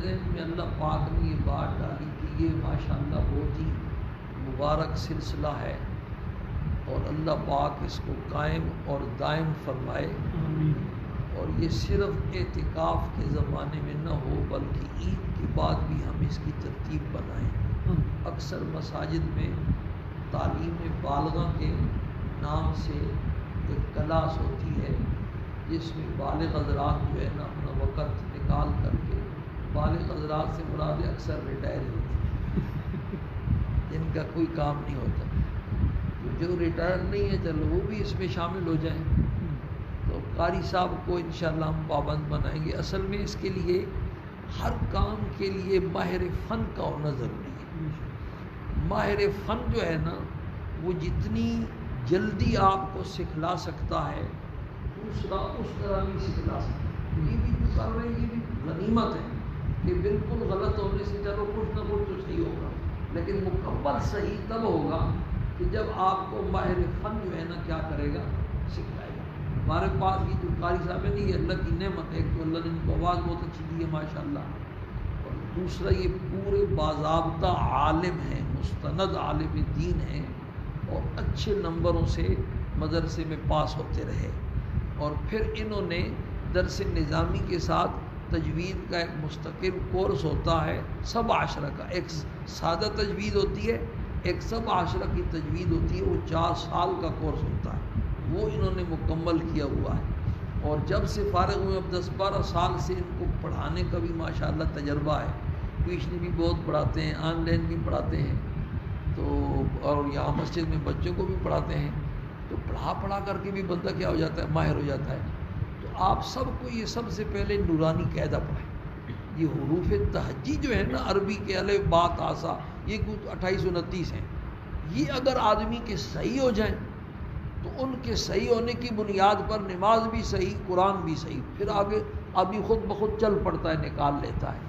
ذہن میں اللہ پاک نے یہ بات ڈالی کہ یہ ماشاءاللہ بہت ہی مبارک سلسلہ ہے، اور اللہ پاک اس کو قائم اور دائم فرمائے، اور یہ صرف اعتکاف کے زمانے میں نہ ہو بلکہ عید کے بعد بھی ہم اس کی ترتیب بنائیں۔ اکثر مساجد میں تعلیم بالغہ کے نام سے ایک کلاس ہوتی ہے جس میں بالغ حضرات جو ہے نا اپنا وقت نکال کر کے، بالغ حضرات سے مراد اکثر ریٹائر ہوتے ہیں جن کا کوئی کام نہیں ہوتا، تو جو ریٹائر نہیں ہے چلو وہ بھی اس میں شامل ہو جائیں۔ تو قاری صاحب کو انشاءاللہ ہم پابند بنائیں گے۔ اصل میں اس کے لیے ہر کام کے لیے ماہر فن کا ہونا ضروری ہے۔ ماہر فن جو ہے نا وہ جتنی جلدی آپ کو سکھلا سکتا ہے دوسرا اس طرح بھی سکھلا سکتا ہے۔ یہ بھی جو کر رہے ہیں یہ بھی غنیمت ہے کہ بالکل غلط ہونے سے چلو کچھ نہ کچھ تو صحیح ہوگا، لیکن مکمل صحیح تب ہوگا کہ جب آپ کو ماہر فن جو ہے نا کیا کرے گا، سکھائے گا۔ ہمارے پاس یہ جو قاری صاحب ہے نہیں، یہ اللہ کی نعمت ہے کہ اللہ نے ان کو آواز بہت اچھی دی ہے ماشاءاللہ، اور دوسرا یہ پورے باضابطہ عالم ہیں، مستند عالم دین ہیں، اور اچھے نمبروں سے مدرسے میں پاس ہوتے رہے، اور پھر انہوں نے درس نظامی کے ساتھ تجوید کا ایک مستقل کورس ہوتا ہے سب عشرہ کا، ایک سادہ تجوید ہوتی ہے، ایک سب عشرہ کی تجوید ہوتی ہے، وہ 4 سال کا کورس ہوتا ہے، وہ انہوں نے مکمل کیا ہوا ہے، اور جب سے فارغ ہوئے اب 10-12 سال سے ان کو پڑھانے کا بھی ماشاءاللہ تجربہ ہے، ٹیوشن بھی بہت پڑھاتے ہیں، آن لائن بھی پڑھاتے ہیں، تو اور یہاں مسجد میں بچوں کو بھی پڑھاتے ہیں، تو پڑھا کر کے بھی بندہ کیا ہو جاتا ہے، ماہر ہو جاتا ہے۔ تو آپ سب کو یہ سب سے پہلے نورانی قاعدہ پڑھیں۔ یہ حروف تہجی جو ہے نا عربی کے الف با تا سا، یہ کچھ 28-29 ہیں، یہ اگر آدمی کے صحیح ہو جائیں تو ان کے صحیح ہونے کی بنیاد پر نماز بھی صحیح، قرآن بھی صحیح، پھر آگے آدمی خود بخود چل پڑتا ہے، نکال لیتا ہے۔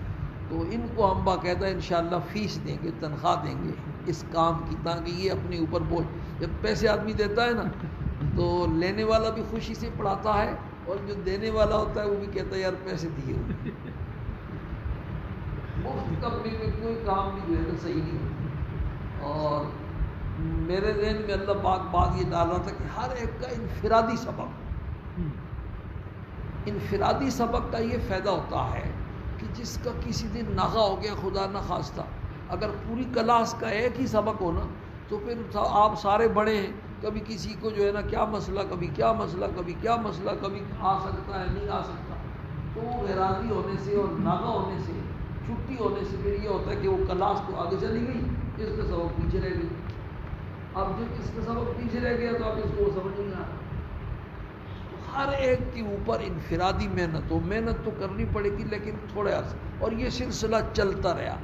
تو ان کو ہم باقاعدہ انشاءاللہ فیس دیں گے، تنخواہ دیں گے اس کام کی، تاکہ یہ اپنے اوپر بوجھ، جب پیسے آدمی دیتا ہے نا تو لینے والا بھی خوشی سے پڑھاتا ہے، اور جو دینے والا ہوتا ہے وہ بھی کہتا ہے یار پیسے دیے ہوئے۔ مفت کمپنی میں کوئی کام بھی جو ہے نا صحیح نہیں ہوتا۔ اور میرے ذہن میں اللہ پاک بات یہ ڈال رہا تھا کہ ہر ایک کا انفرادی سبق کا یہ فائدہ ہوتا ہے کہ جس کا کسی دن ناغہ ہو گیا خدا نہ خواستہ، اگر پوری کلاس کا ایک ہی سبق ہو نا تو پھر آپ سارے بڑے ہیں، کبھی کسی کو جو ہے نا کیا مسئلہ، کبھی کیا مسئلہ، کبھی کیا مسئلہ، کبھی آ سکتا ہے نہیں آ سکتا، تو غیراضی ہونے سے اور ناغہ ہونے سے، چھٹی ہونے سے پھر یہ ہوتا ہے کہ وہ کلاس تو آگے چلی گئی، اس کا سبق پیچھے رہ گئی۔ اب جب اس کا سبق پیچھے رہ گیا تو اب اس کو سمجھ نہیں آ رہا۔ ہر ایک کے اوپر انفرادی محنت تو کرنی پڑے گی، لیکن تھوڑے عرصے، اور یہ سلسلہ چلتا رہا،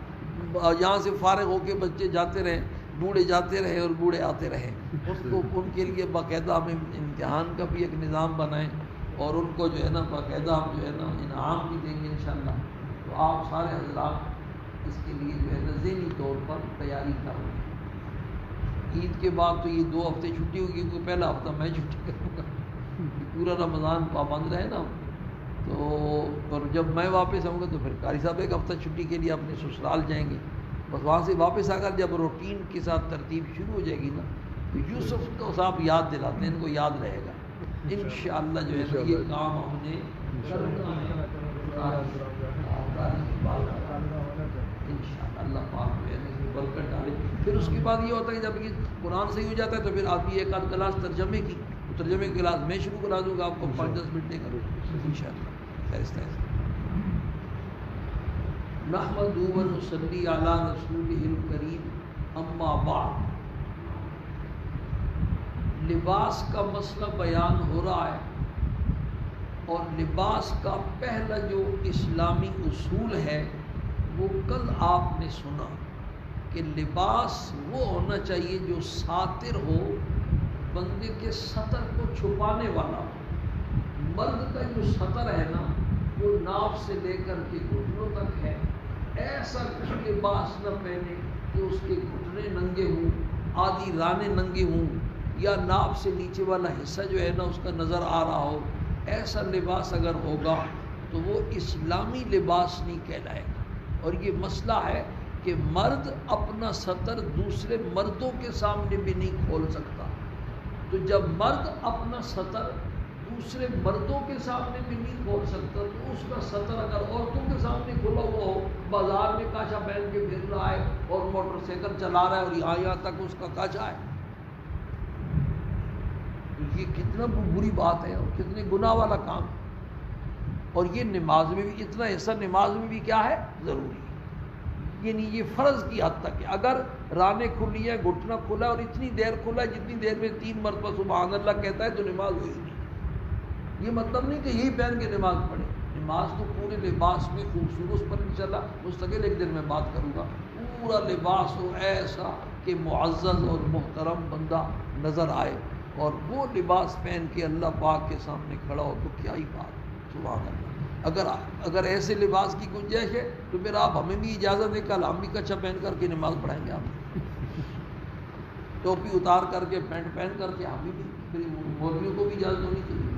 یہاں سے فارغ ہو کے بچے جاتے رہے، بوڑھے جاتے رہے اور بوڑھے آتے رہے، اس کو ان کے لیے باقاعدہ ہمیں امتحان کا بھی ایک نظام بنائیں، اور ان کو جو ہے نا باقاعدہ ہم جو ہے نا انعام بھی دیں گے انشاءاللہ۔ تو آپ سارے حضرات اس کے لیے جو ہے نا ذہنی طور پر تیاری کر رہے ہیں۔ عید کے بعد تو یہ 2 ہفتے چھٹی ہوگی، کیونکہ پہلا ہفتہ میں چھٹی کروں گا، پورا رمضان پابند رہے نا، تو اور جب میں واپس آؤں گا تو پھر قاری صاحب 1 ہفتہ چھٹی کے لیے اپنے سسرال جائیں گے، بس وہاں سے واپس آ کر جب روٹین کے ساتھ ترتیب شروع ہو جائے گی نا تو یوسف کو صاحب یاد دلاتے ہیں، ان کو یاد رہے گا انشاءاللہ جو ہے نا یہ کام ہم نے کرنا ہے، انشاءاللہ اللہ پاک جو ہے نا برکت ڈالے۔ پھر اس کے بعد یہ ہوتا ہے کہ جب یہ قرآن صحیح ہو جاتا ہے تو پھر آدمی 1 آدھ کلاس ترجمے کی، ترجمے کی کلاس میں شروع کرا دوں گا آپ کو 5-10 منٹ دے کر انشاءاللہ فیصلہ ہے۔ نحمدہ و نصلی علی رسولہ الکریم، اما بعد۔ لباس کا مسئلہ بیان ہو رہا ہے، اور لباس کا پہلا جو اسلامی اصول ہے وہ کل آپ نے سنا کہ لباس وہ ہونا چاہیے جو ساتر ہو، بندے کے سطر کو چھپانے والا ہو۔ مرد کا جو سطر ہے نا وہ ناف سے لے کر کے گھٹنوں تک ہے، ایسا کوئی لباس نہ پہنے کہ اس کے گھٹنے ننگے ہوں، آدھی رانیں ننگے ہوں، یا ناف سے نیچے والا حصہ جو ہے نا اس کا نظر آ رہا ہو۔ ایسا لباس اگر ہوگا تو وہ اسلامی لباس نہیں کہلائے گا۔ اور یہ مسئلہ ہے کہ مرد اپنا سطر دوسرے مردوں کے سامنے بھی نہیں کھول سکتا. تو جب مرد اپنا سطر دوسرے مردوں کے سامنے بھی نہیں کھول سکتا تو اس کا سطر اگر عورتوں کے سامنے کھلا ہوا ہو, بازار میں کاشا پہن کے پھر رہا ہے اور موٹر سائیکل چلا رہا ہے اور یہاں تک اس کا کاشا ہے, تو یہ کتنا بری بات ہے اور کتنے گناہ والا کام ہے. اور یہ نماز میں بھی اتنا حصہ نماز میں بھی کیا ہے ضروری ہے, یعنی یہ فرض کی حد تک ہے. اگر رانیں کھلی ہیں, گھٹنا کھلا اور اتنی دیر کھلا ہے جتنی دیر میں 3 مرتبہ سبحان اللہ کہتا ہے تو نماز ہوئی نہیں. یہ مطلب نہیں کہ یہی پہن کے نماز پڑھے. نماز تو پورے لباس میں خوبصورت, اس پر انشاءاللہ مستقل ایک دن میں بات کروں گا. پورا لباس ہو ایسا کہ معزز اور محترم بندہ نظر آئے, اور وہ لباس پہن کے اللہ پاک کے سامنے کھڑا ہو تو کیا ہی بات, سبحان اللہ. اگر ایسے لباس کی گنجائش ہے تو پھر آپ ہمیں بھی اجازت دیں, کل ہم بھی کچھا پہن کر کے نماز پڑھائیں گے. آپ ٹوپی اتار کر کے پینٹ پہن کر کے ہم بھی مولویوں کو بھی اجازت ہونی چاہیے.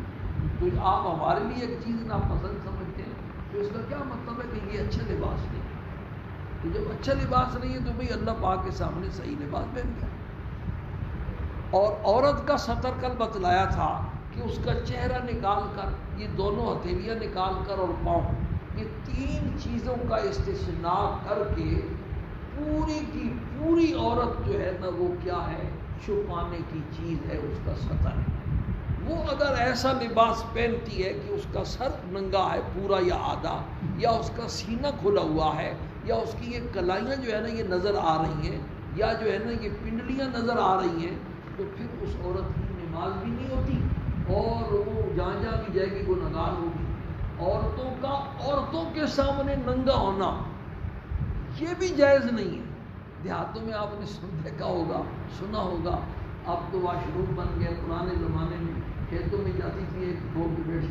تو آپ ہمارے لیے ایک چیز ناپسند سمجھتے ہیں تو اس کا کیا مطلب ہے کہ یہ اچھا لباس نہیں ہے. تو جب اچھا لباس نہیں ہے تو بھئی اللہ پاک کے سامنے صحیح لباس پہن گیا. اور عورت کا سطر کل بتلایا تھا کہ اس کا چہرہ نکال کر, یہ دونوں ہتھیلیاں نکال کر اور پاؤں, یہ 3 چیزوں کا استثناء کر کے پوری کی پوری عورت جو ہے نا وہ کیا ہے, چھپانے کی چیز ہے, اس کا سطر ہے. وہ اگر ایسا لباس پہنتی ہے کہ اس کا سر ننگا ہے پورا یا آدھا, یا اس کا سینہ کھلا ہوا ہے, یا اس کی یہ کلائیاں جو ہے نا یہ نظر آ رہی ہیں, یا جو ہے نا یہ پنڈلیاں نظر آ رہی ہیں, تو پھر اس عورت کی نماز بھی نہیں ہوتی اور وہ جہاں بھی جائے گی وہ نگار ہوگی. عورتوں کا عورتوں کے سامنے ننگا ہونا یہ بھی جائز نہیں ہے. دیہاتوں میں آپ نے دیکھا ہوگا, سنا ہوگا, اب تو واش روم بن گئے. پرانے زمانے میں کھیتوں میں جاتی تھی ایک دو بیٹھ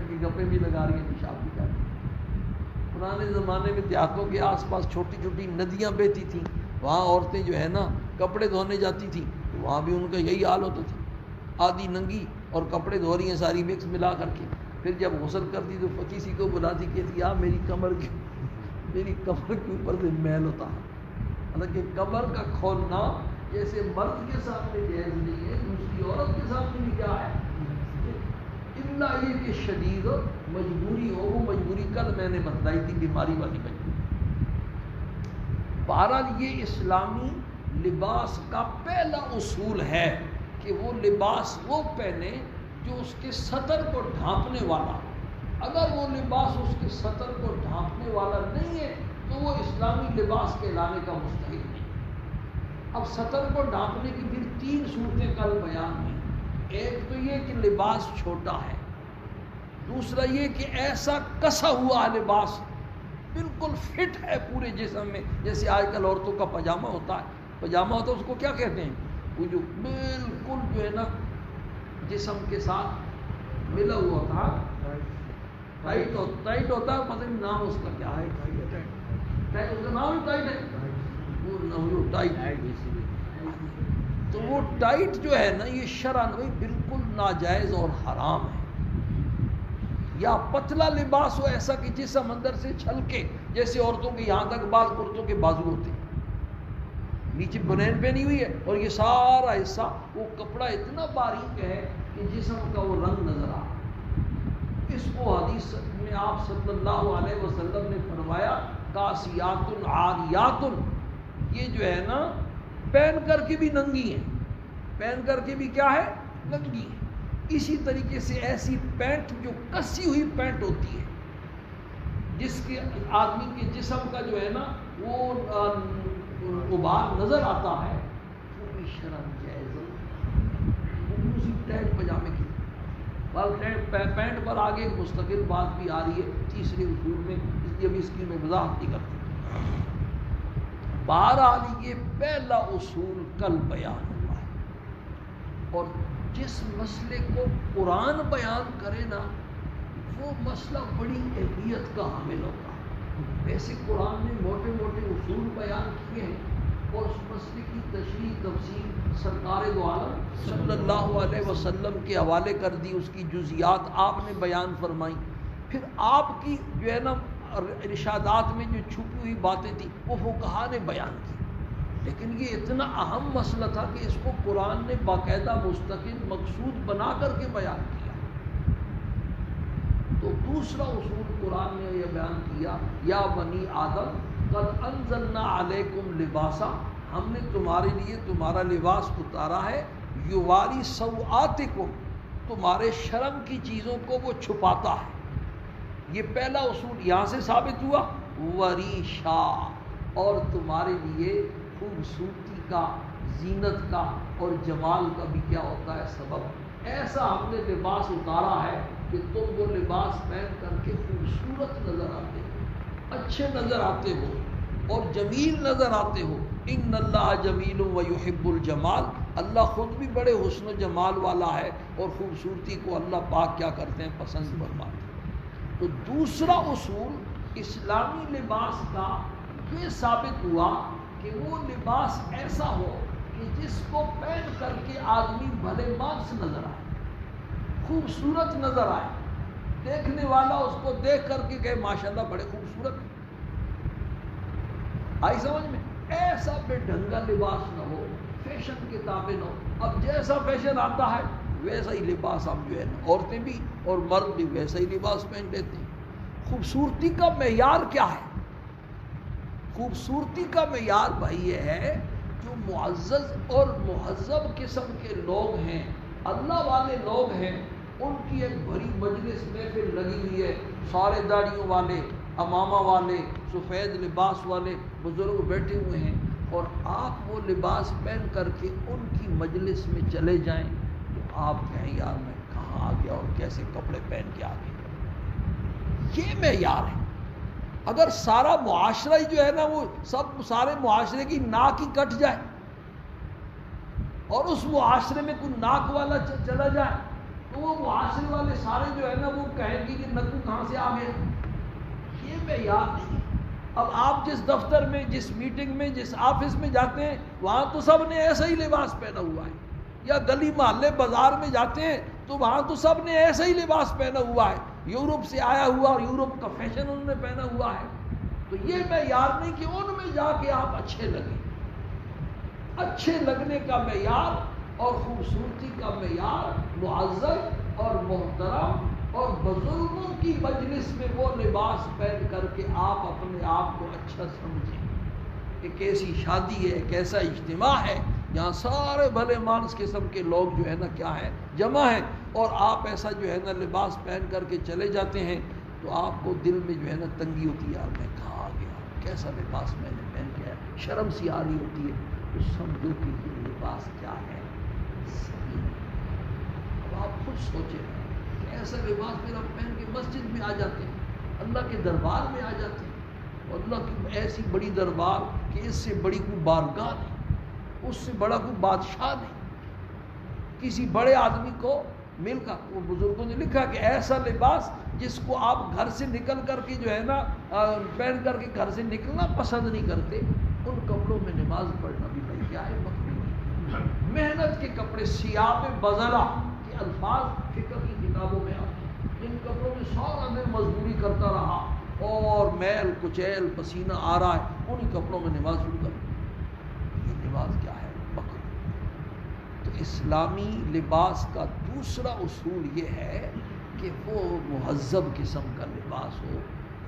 کے گپے بھی لگا رہی ہیں, پیشاب بھی کر رہی ہیں. پرانے زمانے میں دیہاتوں کے آس پاس چھوٹی چھوٹی ندیاں بہتی تھیں, وہاں عورتیں جو ہے نا کپڑے دھونے جاتی تھیں, تو وہاں بھی ان کا یہی حال ہوتا تھا, آدھی ننگی اور کپڑے دھو رہی ہیں ساری مکس ملا کر کے. پھر جب غسل کرتی تو کسی کو بلاتی کہتی آپ میری کمر کے اوپر سے میل ہوتا ہے. حالانکہ کمر کا کھولنا جیسے مرد کے سامنے جائز نہیں ہے, دوسری عورت کے سامنے بھی کیا ہے, الا یہ کہ شدید مجبوری ہو. وہ مجبوری کل میں نے بتلائی تھی, بیماری والی مجبوری. بہرحال یہ اسلامی لباس کا پہلا اصول ہے کہ وہ لباس وہ پہنے جو اس کے سطر کو ڈھانپنے والا. اگر وہ لباس اس کے سطر کو ڈھانپنے والا نہیں ہے تو وہ اسلامی لباس کہلانے کا مستحق نہیں. اب سطر کو ڈھانپنے کی پھر 3 صورتیں کل بیان ہیں. ایک تو یہ کہ لباس چھوٹا ہے, دوسرا یہ کہ ایسا کسا ہوا لباس بالکل فٹ ہے پورے جسم میں, جیسے آج کل عورتوں کا پاجامہ ہوتا ہے. پاجامہ ہوتا ہے اس کو کیا کہتے ہیں, وہ جو بالکل جو ہے نا جسم کے ساتھ ملا ہوا ہوتا ہے, ٹائٹ ہوتا ہے, پتہ نہیں نام اس کا کیا ہے, اس کا نام ٹائٹ ہے, وہ ٹائٹ. تو وہ ٹائٹ جو ہے نا یہ شرعاً بالکل ناجائز اور حرام ہے. یا پتلا لباس ہو ایسا کہ جسم اندر سے چھلکے, جیسے عورتوں کے یہاں تک بعض عورتوں کے بازو ہوتے ہیں, نیچے بنین پہنی ہوئی ہے اور یہ سارا حصہ وہ کپڑا اتنا باریک ہے کہ جسم کا وہ رنگ نظر آ رہا. اس کو حدیث میں آپ صلی اللہ علیہ وسلم نے فرمایا کاسیات عاریات, یہ جو ہے نا پہن کر کے بھی ننگی ہیں, پہن کر کے بھی کیا ہے, ننگی ہیں. اسی طریقے سے ایسی پینٹ جو کسی ہوئی پینٹ ہوتی ہے جس کے آدمی کے جسم کا جو ہے نا وہ غبار نظر آتا ہے, وہ بھی شرم جائز. اسی ٹائٹ پاجامے کی پینٹ پر آگے ایک مستقل بات بھی آ رہی ہے تیسرے اصول میں, اس لیے بھی اس کی میں وضاحت نہیں کرتی. بہرحال یہ پہلا اصول کل بیان ہوا ہے, اور جس مسئلے کو قرآن بیان کرے نا وہ مسئلہ بڑی اہمیت کا حامل ہوگا. ویسے قرآن نے موٹے موٹے اصول بیان کیے ہیں اور اس مسئلے کی تشریح تفصیل سرکار دو عالم صلی اللہ علیہ وسلم کے حوالے کر دی, اس کی جزیات آپ نے بیان فرمائی. پھر آپ کی جو ہے نا ارشادات میں جو چھپی ہوئی باتیں تھیں وہ فقہا نے بیان کی، لیکن یہ اتنا اہم مسئلہ تھا کہ اس کو قرآن نے باقاعدہ مستقل مقصود بنا کر کے بیان کیا۔ تو دوسرا اصول قرآن نے یہ بیان کیا، یا بنی آدم قد انزلنا علیکم لباسا، ہم نے تمہارے لیے تمہارا لباس اتارا ہے، یواری سوآتکم، تمہارے شرم کی چیزوں کو وہ چھپاتا ہے۔ یہ پہلا اصول یہاں سے ثابت ہوا، وریشا، اور تمہارے لیے خوبصورتی کا، زینت کا اور جمال کا بھی کیا ہوتا ہے سبب۔ ایسا ہم نے لباس اتارا ہے کہ تم وہ لباس پہن کر کے خوبصورت نظر آتے ہو، اچھے نظر آتے ہو اور جمیل نظر آتے ہو۔ ان اللہ جمیل و یحب الجمال، اللہ خود بھی بڑے حسن و جمال والا ہے اور خوبصورتی کو اللہ پاک کیا کرتے ہیں، پسند فرماتے ہیں۔ تو دوسرا اصول اسلامی لباس کا یہ ثابت ہوا کہ وہ لباس ایسا ہو کہ جس کو پہن کر کے آدمی بھلے مانس نظر آئے، خوبصورت نظر آئے، دیکھنے والا اس کو دیکھ کر کے کہے ماشاءاللہ بڑے خوبصورت۔ آئی سمجھ میں؟ ایسا بے ڈھنگا لباس نہ ہو، فیشن کے تابع نہ ہو۔ اب جیسا فیشن آتا ہے ویسا ہی لباس ہم جو ہے نا، عورتیں بھی اور مرد بھی ویسا ہی لباس پہن لیتے ہیں۔ خوبصورتی کا معیار کیا ہے؟ خوبصورتی کا معیار بھائی یہ ہے، جو معزز اور مہذب قسم کے لوگ ہیں، اللہ والے لوگ ہیں، ان کی ایک بڑی مجلس محفل لگی ہوئی ہے، سارے داڑھیوں والے، امامہ والے، سفید لباس والے بزرگ بیٹھے ہوئے ہیں، اور آپ وہ لباس پہن کر کے ان کی مجلس میں چلے جائیں تو آپ کہیں یار میں کہاں آ گیا اور کیسے کپڑے پہن کے آ گیا۔ یہ معیار ہے۔ اگر سارا معاشرہ ہی جو ہے نا وہ سب سارے معاشرے کی ناک ہی کٹ جائے اور اس معاشرے میں کوئی ناک والا چلا جائے تو وہ معاشرے والے سارے جو ہے نا وہ کہیں گے کہ نکو کہاں سے آ گئے۔ یہ معیار نہیں۔ اب آپ جس دفتر میں، جس میٹنگ میں، جس آفس میں جاتے ہیں وہاں تو سب نے ایسا ہی لباس پہنا ہوا ہے، یا گلی محلے بازار میں جاتے ہیں تو وہاں تو سب نے ایسا ہی لباس پہنا ہوا ہے، یورپ سے آیا ہوا اور یورپ کا فیشن انہوں نے پہنا ہوا ہے۔ تو یہ معیار نہیں کہ ان میں جا کے آپ اچھے لگیں۔ اچھے لگنے کا معیار اور خوبصورتی کا معیار معزز اور محترم اور بزرگوں کی مجلس میں وہ لباس پہن کر کے آپ اپنے آپ کو اچھا سمجھیں۔ ایک ایسی شادی ہے، ایک ایسا اجتماع ہے جہاں سارے بھلے مانس قسم کے لوگ جو ہے نا کیا ہے، جمع ہیں، اور آپ ایسا جو ہے نا لباس پہن کر کے چلے جاتے ہیں تو آپ کو دل میں جو ہے نا تنگی ہوتی ہے، یار میں کہاں آ گیا، کیسا لباس میں نے پہن کے آیا، شرم سی آ رہی ہوتی ہے۔ تو سمجھو کہ یہ لباس کیا ہے، صحیح نہیں۔ اب آپ خود سوچیں کہ ایسا لباس پھر ہم پہن کے مسجد میں آ جاتے ہیں، اللہ کے دربار میں آ جاتے ہیں، اور اللہ کی ایسی بڑی دربار کہ اس سے بڑی کوئی بارگاہ نہیں، اس سے بڑا کوئی بادشاہ نہیں۔ کسی بڑے آدمی کو مل کر، وہ بزرگوں نے لکھا کہ ایسا لباس جس کو آپ گھر سے نکل کر کے جو ہے نا پہن کر کے گھر سے نکلنا پسند نہیں کرتے، ان کپڑوں میں نماز پڑھنا بھی بھائی کیا ہے، مکروہ۔ محنت کے کپڑے، سیاب بذلہ کے الفاظ فقہ کی کتابوں میں آتے ہیں، ان کپڑوں میں سارا دن مزدوری کرتا رہا اور میل کچیل پسینہ آ رہا ہے، انہی کپڑوں میں نماز شروع کر، یہ لباس کیا ہے، مکروہ۔ تو اسلامی لباس کا دوسرا اصول یہ ہے کہ وہ مہذب قسم کا لباس ہو،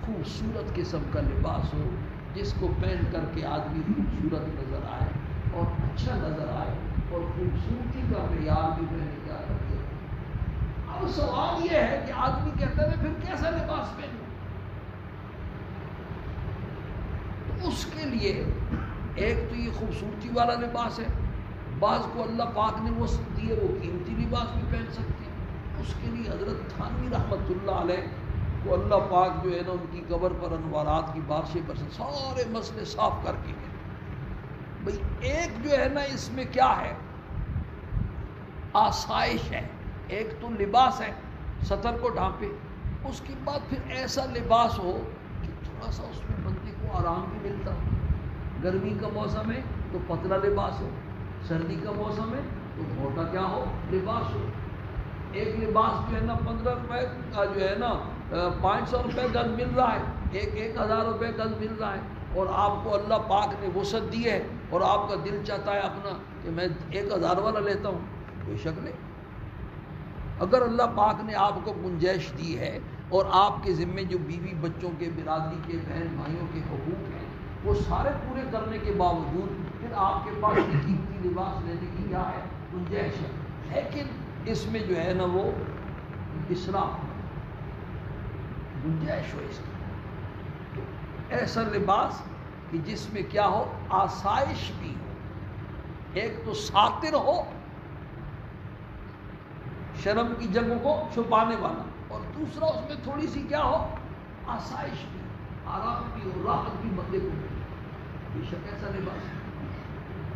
خوبصورت قسم کا لباس ہو، جس کو پہن کر کے آدمی خوبصورت نظر آئے اور اچھا نظر آئے، اور خوبصورتی کا معیار بھی میں نے کیا کر دیا۔ اب سوال یہ ہے کہ آدمی کہتا ہے پھر کیسا لباس پہنوں؟ تو اس کے لیے ایک تو یہ خوبصورتی والا لباس ہے، بعض کو اللہ پاک نے وہ دی ہے وہ قیمتی لباس بھی پہن سکتے ہیں۔ اس کے لیے حضرت تھانوی رحمۃ اللہ علیہ کو اللہ پاک جو ہے نا ان کی قبر پر انوارات کی بارشیں برسیں، سارے مسئلے صاف کر کے گئے۔ بھئی ایک جو ہے نا اس میں کیا ہے، آسائش ہے، ایک تو لباس ہے سطر کو ڈھانپے، اس کے بعد پھر ایسا لباس ہو کہ تھوڑا سا اس میں بندے کو آرام بھی ملتا ہو۔ گرمی کا موسم ہے تو پتلا لباس ہو، سردی کا موسم ہے تو موٹا کیا ہو، لباس ہو۔ ایک لباس جو ہے نا 15 روپے کا جو ہے نا 500 روپے گز مل رہا ہے، ایک 1000 روپے گز مل رہا ہے اور آپ کو اللہ پاک نے وسعت دی ہے اور آپ کا دل چاہتا ہے اپنا کہ میں 1000 والا لیتا ہوں، بے شک نہیں۔ اگر اللہ پاک نے آپ کو گنجائش دی ہے اور آپ کے ذمے جو بیوی بچوں کے، برادری کے، بہن بھائیوں کے حقوق ہیں وہ سارے پورے کرنے کے باوجود پھر آپ کے پاس یہ قیمتی لباس لینے کی کیا ہے؟ گنجائش ہے، لیکن اس میں جو ہے نا وہ اسراف گنجائش ہو اس کی، ایسا لباس کہ جس میں کیا ہو؟ آسائش بھی ہو، ایک تو ساتر ہو، شرم کی جگہوں کو چھپانے والا، اور دوسرا اس میں تھوڑی سی کیا ہو؟ آسائش بھی، آرام بھی ہو، راحت بھی بندے کو ملے، بے شک ایسا لباس ہے۔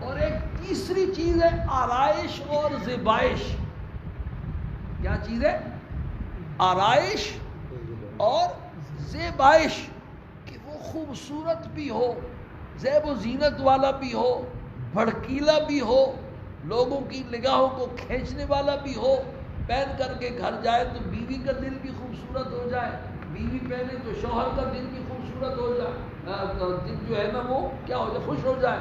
اور ایک تیسری چیز ہے آرائش اور زیبائش۔ کیا چیز ہے؟ آرائش اور زیبائش، کہ وہ خوبصورت بھی ہو، زیب و زینت والا بھی ہو، بھڑکیلا بھی ہو، لوگوں کی نگاہوں کو کھینچنے والا بھی ہو، پہن کر کے گھر جائے تو بیوی کا دل بھی خوبصورت ہو جائے، بیوی پہنے تو شوہر کا دل بھی خوبصورت ہو جائے، دل جو ہے نا وہ کیا ہو جائے؟ خوش ہو جائے۔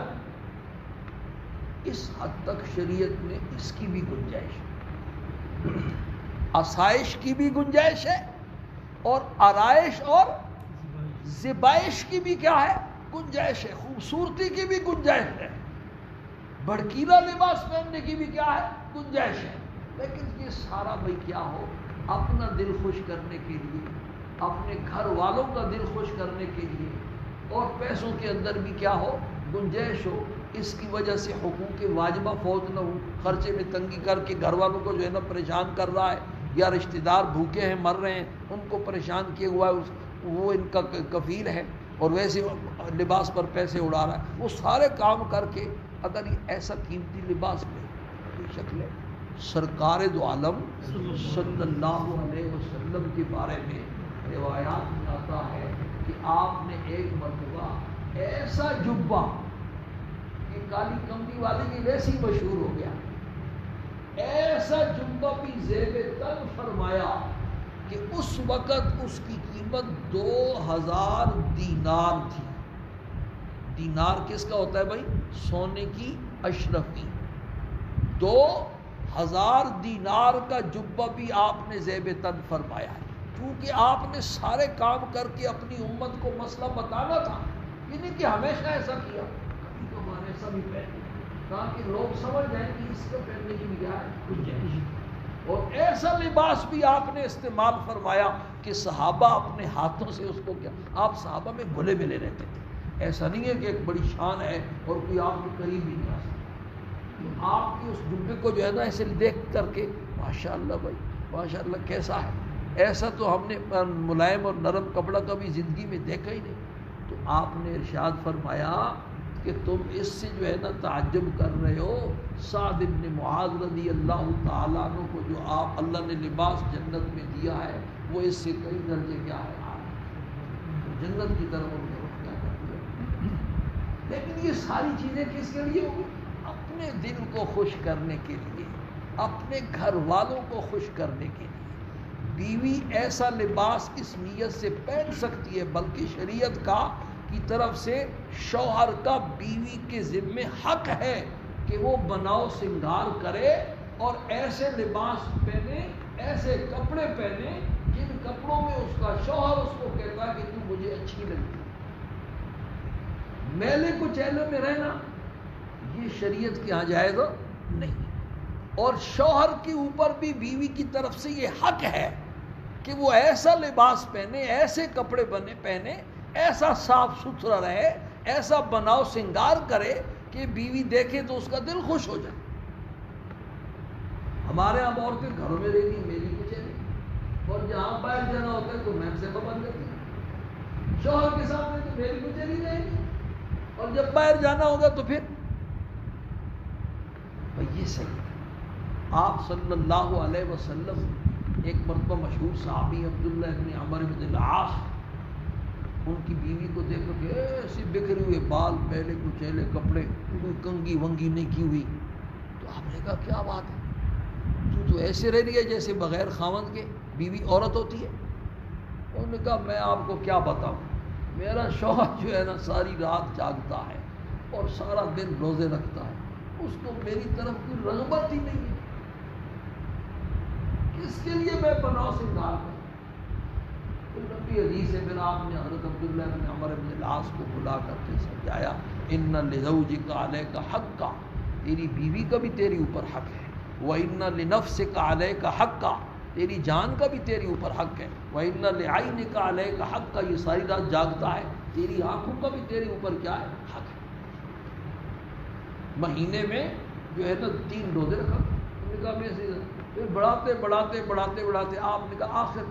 اس حد تک شریعت میں اس کی بھی گنجائش ہے، آسائش کی بھی گنجائش ہے اور آرائش اور زیبائش کی بھی کیا ہے؟ گنجائش ہے، خوبصورتی کی بھی گنجائش ہے، بھڑکیلا لباس پہننے کی بھی کیا ہے؟ گنجائش ہے۔ لیکن یہ سارا بھائی کیا ہو؟ اپنا دل خوش کرنے کے لیے، اپنے گھر والوں کا دل خوش کرنے کے لیے، اور پیسوں کے اندر بھی کیا ہو؟ گنجائش ہو، اس کی وجہ سے حقوق واجبہ فوت نہ ہو، خرچے میں تنگی کر کے گھر والوں کو جو ہے نا پریشان کر رہا ہے، یا رشتہ دار بھوکے ہیں مر رہے ہیں ان کو پریشان کیے ہوا ہے، وہ ان کا کفیل ہے اور ویسے لباس پر پیسے اڑا رہا ہے، وہ سارے کام کر کے اگر یہ ایسا قیمتی لباس لے، بے شک لے۔ سرکار دو عالم صلی اللہ علیہ وسلم کے بارے میں روایات میں آتا ہے کہ آپ نے ایک مرتبہ ایسا جبہ کہ کالی کمبی والے کی ویسی مشہور ہو گیا، ایسا جبہ بھی زیب تن فرمایا کہ اس وقت اس کی قیمت 2000 دینار تھی۔ دینار کس کا ہوتا ہے بھائی؟ سونے کی اشرفی۔ 2000 دینار کا جبہ بھی آپ نے زیب تن فرمایا ہے، کیونکہ آپ نے سارے کام کر کے اپنی امت کو مسئلہ بتانا تھا، یہ نہیں کہ ہمیشہ ایسا کیا، کبھی تو ہمارے ایسا بھی پہنے تاکہ لوگ سمجھ جائیں کہ اس کو پہننے کی بھی کیا ہے؟ گنجائش۔ اور ایسا لباس بھی آپ نے استعمال فرمایا کہ صحابہ اپنے ہاتھوں سے اس کو کیا، آپ صحابہ میں گھلے ملے رہتے تھے، ایسا نہیں ہے کہ ایک بڑی شان ہے اور کوئی آپ کے قریب بھی نہیں آ سکتا۔ تو آپ کی اس جبے کو جو ہے نا ایسے دیکھ کر کے ماشاء اللہ بھائی ماشاء اللہ کیسا ہے، ایسا تو ہم نے ملائم اور نرم کپڑا کبھی زندگی میں دیکھا ہی نہیں۔ تو آپ نے ارشاد فرمایا کہ تم اس سے جو ہے نا تعجب کر رہے ہو، سعد بن معاذ رضی اللہ تعالیٰ عنہ کو جو آپ اللہ نے لباس جنت میں دیا ہے وہ اس سے کئی درجے کیا ہے، جنت کی طرف ان نے رخ کیا کر دیا۔ لیکن یہ ساری چیزیں کس کے لیے ہوگی؟ اپنے دل کو خوش کرنے کے لیے، اپنے گھر والوں کو خوش کرنے کے لیے۔ بیوی ایسا لباس اس نیت سے پہن سکتی ہے، بلکہ شریعت کا کی طرف سے شوہر کا بیوی کے ذمے حق ہے کہ وہ بناؤ سنگار کرے اور ایسے لباس پہنے، ایسے کپڑے پہنے جن کپڑوں میں اس کا شوہر اس کو کہتا ہے کہ تو مجھے اچھی لگتی۔ میلے کچیلے میں رہنا یہ شریعت کے ہاں جائز نہیں، اور شوہر کے اوپر بھی بیوی کی طرف سے یہ حق ہے کہ وہ ایسا لباس پہنے، ایسے کپڑے پہنے، ایسا صاف ستھرا رہے، ایسا بناؤ سنگار کرے کہ بیوی دیکھے تو اس کا دل خوش ہو جائے۔ ہمارے یہاں عورتیں گھروں میں رہتی میری کچہری، اور جہاں باہر جانا ہوتا ہے تو میں سے بند کرتی ہیں، شوہر کے سامنے تو میری کچہری رہے گی، اور جب باہر جانا ہوگا تو پھر یہ صحیح ہے۔ آپ صلی اللہ علیہ وسلم ایک مرتبہ مشہور صحابی عبداللہ ابن عمر بن العاص، ان کی بیوی کو دیکھ کے ایسے بکھرے ہوئے بال، پہلے کچیلے کپڑے، کوئی کنگھی ونگی نہیں کی ہوئی، تو آپ نے کہا کیا بات ہے، تو ایسے رہ رہی ہے جیسے بغیر خاوند کے بیوی عورت ہوتی ہے۔ انہوں نے کہا میں آپ کو کیا بتاؤں، میرا شوہر جو ہے نا ساری رات جاگتا ہے اور سارا دن روزے رکھتا ہے، اس کو میری طرف کوئی رغبت ہی نہیں ہے، کس کے لیے میں بناؤ سنگار کروں؟ تو نبی حدیث ہے، پھر آپ نے حضرت عبداللہ بن عمر بن العاص کو بلا کر کے سمجھایا، ان لزوجک علیک حقا، تیری بیوی کا بھی تیری اوپر حق ہے، وَإِنَّ لِنَفْسِكَ عَلَيْكَ حَقًّا، تیری جان کا بھی تیری اوپر حق ہے، وَإِنَّ لِعَيْنِكَ عَلَيْكَ حَقًّا، یہ ساری رات جاگتا ہے، تیری آنکھوں کا بھی تیرے اوپر کیا ہے؟ حق ہے۔ مہینے میں جو ہے نا 3 روزے رکھا، انہوں نے کہا میں سے پھر بڑھاتے آپ نے کہا آخر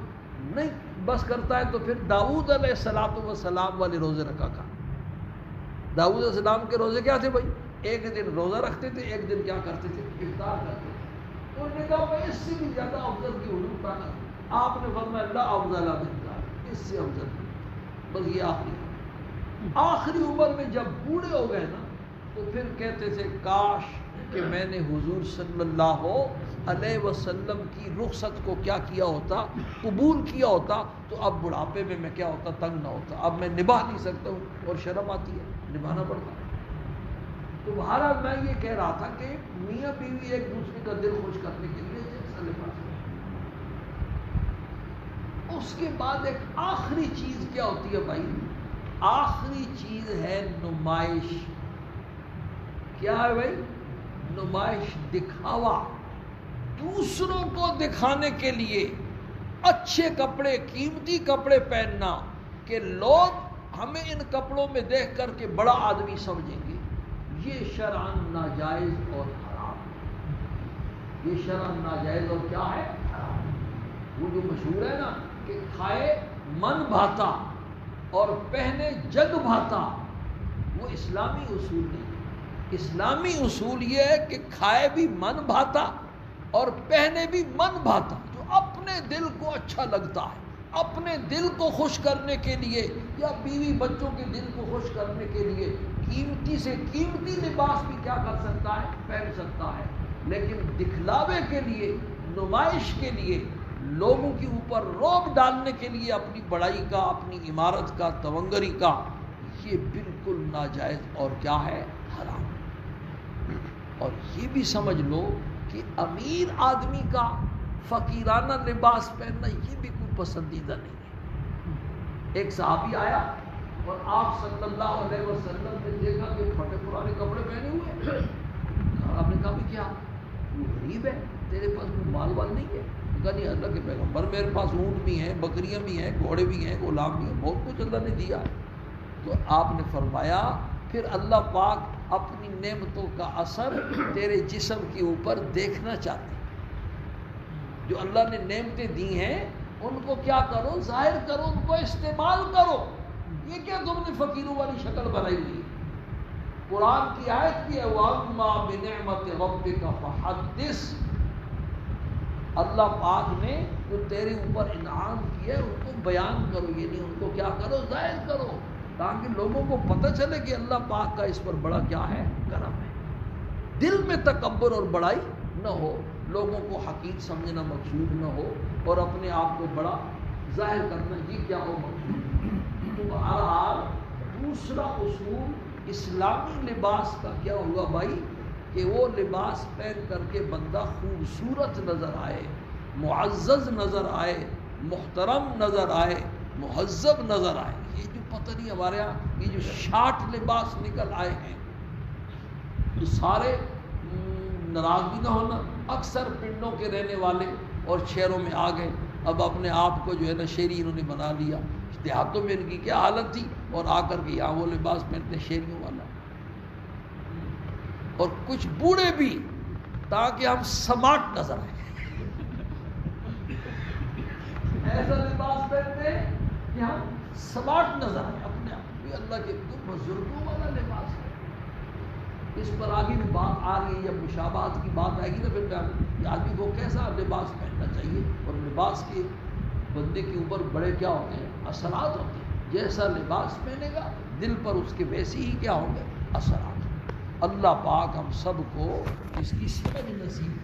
نہیں بس کرتا ہے تو پھر داؤد علیہ السلام والے روزے رکھا کھا۔ داؤد علیہ السلام کے روزے کیا تھے بھائی؟ ایک دن روزہ رکھتے تھے، ایک دن کیا کرتے تھے؟ افطار کرتے تھے۔ انہوں نے کہا میں اس سے بھی زیادہ افضل کی حضور طاقت، آپ نے فرمایا لا افضل من ذلک، اس سے افضل نہیں، بس یہ آخری عمر میں جب بوڑھے ہو گئے نا تو پھر کہتے تھے کاش کہ میں نے حضور صلی اللہ علیہ وسلم کی رخصت کو کیا کیا ہوتا، قبول کیا ہوتا، تو اب بڑھاپے میں کیا ہوتا، تنگ نہ ہوتا، اب میں نبھا نہیں سکتا ہوں اور شرم آتی ہے، نبھانا پڑتا ہے۔ تو بہرحال میں یہ کہہ رہا تھا کہ میاں بیوی ایک دوسرے کا دل خوش کرنے کے لیے جیسا لباس ہے۔ اس کے بعد ایک آخری چیز کیا ہوتی ہے بھائی؟ آخری چیز ہے نمائش۔ کیا ہے بھائی؟ نمائش، دکھاوا، دوسروں کو دکھانے کے لیے اچھے کپڑے، قیمتی کپڑے پہننا کہ لوگ ہمیں ان کپڑوں میں دیکھ کر کے بڑا آدمی سمجھیں گے، یہ شرعاً ناجائز اور حرام، یہ شرعاً ناجائز اور کیا ہے؟ حرام۔ وہ جو مشہور ہے نا کہ کھائے من بھاتا اور پہنے جگ بھاتا، وہ اسلامی اصول نہیں ہے۔ اسلامی اصول یہ ہے کہ کھائے بھی من بھاتا اور پہنے بھی من بھاتا، جو اپنے دل کو اچھا لگتا ہے، اپنے دل کو خوش کرنے کے لیے یا بیوی بچوں کے دل کو خوش کرنے کے لیے قیمتی سے قیمتی لباس بھی کیا کر سکتا ہے؟ پہن سکتا ہے، لیکن دکھلاوے کے لیے، نمائش کے لیے، لوگوں کے اوپر رعب ڈالنے کے لیے اپنی بڑائی کا، اپنی عمارت کا، تونگری کا، یہ بالکل ناجائز اور کیا ہے؟ حرام۔ اور یہ بھی سمجھ لو کہ امیر آدمی کا فقیرانہ لباس پہننا یہ بھی کوئی پسندیدہ نہیں ہے۔ ایک صحابی آیا اور آپ صلی اللہ علیہ وسلم نے دیکھا کہ پھٹے پرانے کپڑے پہنے ہوئے ہیں، اور آپ نے کہا بھی کیا وہ غریب ہے، تیرے پاس کوئی مال وال نہیں ہے؟ کہا نہیں اللہ کے پیغمبر میرے پاس اونٹ بھی ہیں، بکریاں بھی ہیں، گھوڑے بھی ہیں، غلام بھی ہیں، بہت کچھ اللہ نے دیا۔ تو آپ نے فرمایا پھر اللہ پاک اپنی نعمتوں کا اثر تیرے جسم کے اوپر دیکھنا چاہتے ہیں۔ جو اللہ نے نعمتیں دی ہیں ان کو کیا کرو؟ ظاہر کرو، ان کو استعمال کرو۔ یہ کیا تم نے فقیروں والی شکل بنائی ہوئی؟ قرآن کی آیت بھی ہے وَأَمَّا بِنِعْمَةِ رَبِّكَ فَحَدِّثْ، اللہ پاک نے جو تیرے اوپر انعام کیا ہے ان کو بیان کرو، یعنی ان کو کیا کرو؟ ظاہر کرو، تاکہ لوگوں کو پتہ چلے کہ اللہ پاک کا اس پر بڑا کیا ہے؟ کرم ہے۔ دل میں تکبر اور بڑائی نہ ہو، لوگوں کو حقیر سمجھنا مقصود نہ ہو، اور اپنے آپ کو بڑا ظاہر کرنا یہ کیا ہو؟ مقصود۔ تو بہرحال دوسرا اصول اسلامی لباس کا کیا ہوا بھائی؟ کہ وہ لباس پہن کر کے بندہ خوبصورت نظر آئے، معزز نظر آئے، محترم نظر آئے، مہذب نظر آئے۔ یہ جو پتہ نہیں ہمارے ہاں یہ جو شارٹ لباس نکل آئے ہیں، تو سارے ناراض بھی نہ ہونا، اکثر پنڈوں کے رہنے والے اور شہروں میں آ گئے، اب اپنے آپ کو جو ہے نا شہری انہوں نے بنا لیا۔ دیہاتوں میں ان کی کیا حالت تھی، اور آ کر کے یہاں وہ لباس پہنتے شہریوں والا۔ اور کچھ بوڑھے بھی تاکہ ہم سمارٹ نظر آئیں ایسا لباس پہنتے کہ ہم سمارٹ نظر آئیں اپنے آپ۔ یہ اللہ کے بزرگوں والا لباس ہے۔ اس پر آگے بھی بات آ رہی ہے، جب مشابہت کی بات آئے گی تو پھر آدمی کو کیسا لباس پہننا چاہیے، اور لباس کے بندے کے اوپر بڑے کیا ہوتے ہیں؟ اثرات ہوتے ہیں۔ جیسا لباس پہنے گا دل پر اس کے ویسے ہی کیا ہوں گے؟ اثرات۔ اللہ پاک ہم سب کو اس کی سمجھ نصیب